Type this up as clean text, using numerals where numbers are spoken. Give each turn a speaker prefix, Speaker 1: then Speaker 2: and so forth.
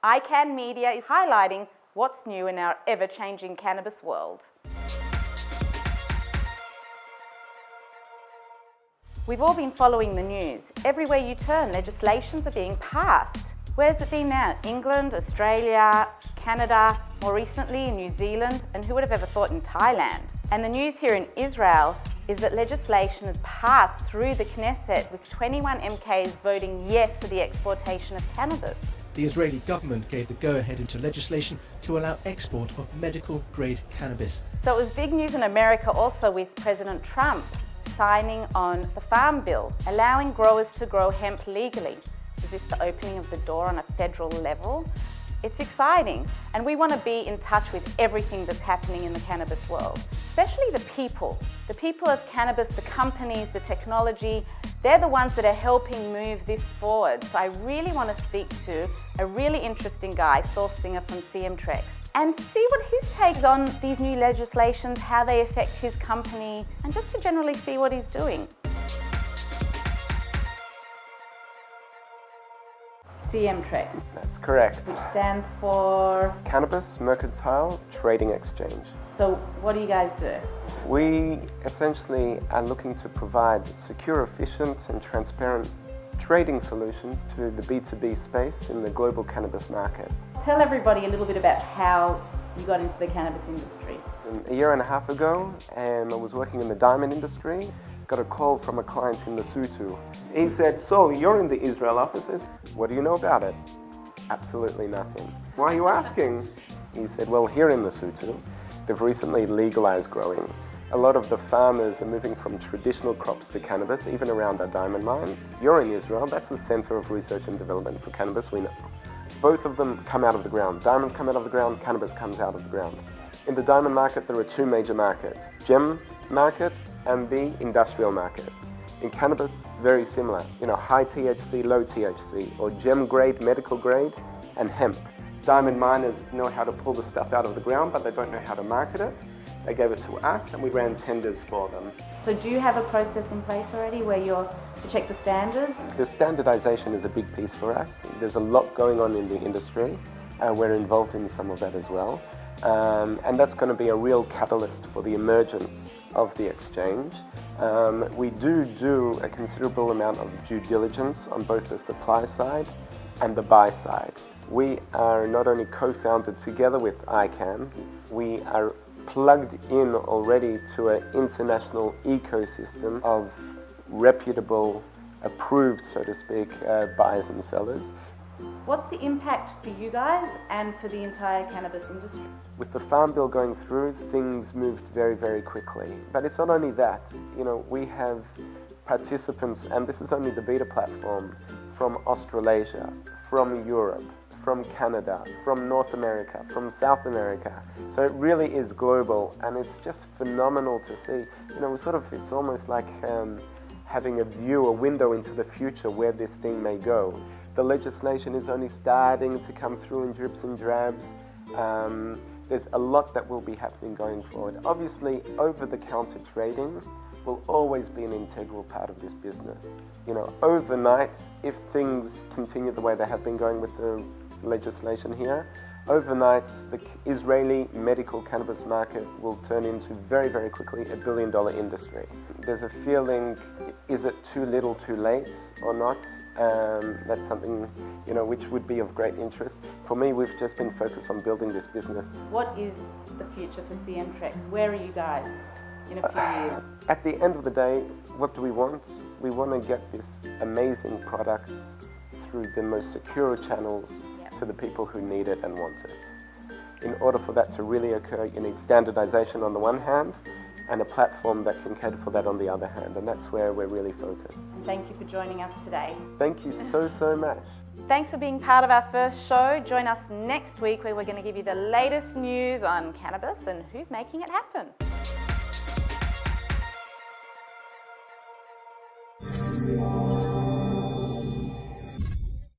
Speaker 1: iCan Media is highlighting what's new in our ever-changing cannabis world. We've all been following the news. Everywhere you turn, legislations are being passed. Where's it been now? England, Australia, Canada, more recently in New Zealand, and who would have ever thought in Thailand? And the news here in Israel is that legislation has passed through the Knesset with 21 MKs voting yes for the exportation of cannabis.
Speaker 2: The Israeli government gave the go-ahead into legislation to allow export of medical-grade cannabis.
Speaker 1: So it was big news in America also with President Trump signing on the Farm Bill, allowing growers to grow hemp legally. Is this the opening of the door on a federal level? It's exciting, and we want to be in touch with everything that's happening in the cannabis world, especially the people of cannabis, the companies, the technology. They're the ones that are helping move this forward. So I really want to speak to a really interesting guy, Saul from CMTrex, and see what his takes on these new legislations, how they affect his company, and just to generally see what he's doing. CMTrex.
Speaker 3: That's correct.
Speaker 1: Which stands for?
Speaker 3: Cannabis, Mercantile, Trading Exchange.
Speaker 1: So what do you guys do?
Speaker 3: We essentially are looking to provide secure, efficient and transparent trading solutions to the B2B space in the global cannabis market.
Speaker 1: Tell everybody a little bit about how you got into the cannabis industry.
Speaker 3: A year and a half ago, I was working in the diamond industry. Got a call from a client in Lesotho. He said, "Saul, you're in the Israel offices. What do you know about it?" Absolutely nothing. "Why are you asking?" He said, "Well, here in Lesotho, they've recently legalized growing. A lot of the farmers are moving from traditional crops to cannabis, even around our diamond mine. You're in Israel, that's the center of research and development for cannabis, we know. Both of them come out of the ground. Diamonds come out of the ground, cannabis comes out of the ground. In the diamond market, there are two major markets, gem market and the industrial market. In cannabis, very similar, high THC, low THC, or gem grade, medical grade, and hemp. Diamond miners know how to pull the stuff out of the ground, but they don't know how to market it. They gave it to us and we ran tenders for them.
Speaker 1: So do you have a process in place already where you're to check the standards?
Speaker 3: The standardization is a big piece for us. There's a lot going on in the industry. We're involved in some of that as well. And that's going to be a real catalyst for the emergence of the exchange. We do a considerable amount of due diligence on both the supply side and the buy side. We are not only co-founded together with iCan, we are plugged in already to an international ecosystem of reputable, approved, so to speak, buyers and sellers.
Speaker 1: What's the impact for you guys and for the entire cannabis industry?
Speaker 3: With the Farm Bill going through, things moved very, very quickly. But it's not only that. We have participants, and this is only the beta platform, from Australasia, from Europe, from Canada, from North America, from South America. So it really is global, and it's just phenomenal to see. It's almost like having a window into the future where this thing may go. The legislation is only starting to come through in drips and drabs. There's a lot that will be happening going forward. Obviously, over-the-counter trading will always be an integral part of this business. Overnight, if things continue the way they have been going with the legislation here, overnight the Israeli medical cannabis market will turn into very, very quickly a billion-dollar industry. There's a feeling, is it too little too late or not? That's something which would be of great interest. For me, we've just been focused on building this business.
Speaker 1: What is the future for CMTrex? Where are you guys in a few years?
Speaker 3: At the end of the day, what do we want? We want to get this amazing product through the most secure channels to the people who need it and want it. In order for that to really occur, you need standardization on the one hand and a platform that can cater for that on the other hand, and that's where we're really focused.
Speaker 1: And thank you for joining us today.
Speaker 3: Thank you so much.
Speaker 1: Thanks for being part of our first show. Join us next week where we're going to give you the latest news on cannabis and who's making it happen.